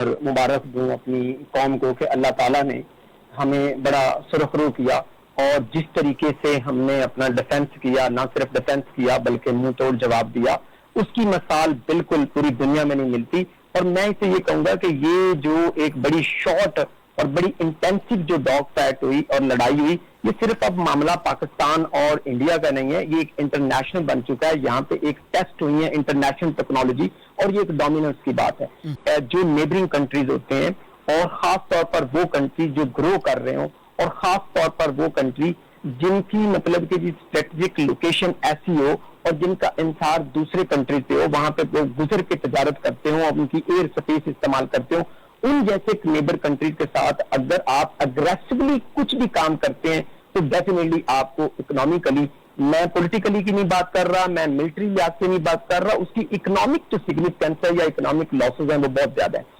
और मुबारक दूं अपनी कौम को कि अल्लाह ताला ने हमें बड़ा सुरखरू किया और जिस तरीके से हमने अपना डिफेंस किया, ना सिर्फ डिफेंस किया बल्कि मुंह तोड़ जवाब दिया, उसकी मिसाल बिल्कुल पूरी दुनिया में नहीं मिलती। और मैं इसे ये कहूंगा कि ये जो एक बड़ी शॉर्ट और बड़ी इंटेंसिव जो डॉग फाइट हुई और लड़ाई हुई, ये सिर्फ अब मामला पाकिस्तान और इंडिया का नहीं है, ये एक इंटरनेशनल बन चुका है। यहाँ पे एक टेस्ट हुई है इंटरनेशनल टेक्नोलॉजी और ये एक डोमिनेंस की बात है। जो नेबरिंग कंट्रीज होते हैं और खास तौर पर वो कंट्री जो ग्रो कर रहे हो और खास तौर पर वो कंट्री जिनकी मतलब कि स्ट्रेटेजिक लोकेशन ऐसी हो और जिनका इंसार दूसरे कंट्री से हो, वहां पे वो गुजर के तजारत करते हो, उनकी एयर स्पेस इस्तेमाल करते हो, उन जैसे नेबर कंट्री के साथ अगर आप अग्रेसिवली कुछ भी काम करते हैं तो डेफिनेटली आपको इकोनॉमिकली, मैं पॉलिटिकली की नहीं बात कर रहा, मैं मिलिट्री लिहाज से नहीं बात कर रहा, उसकी इकोनॉमिक जो सिग्निफिकेंस है या इकोनॉमिक लॉसेज है वो बहुत ज्यादा है।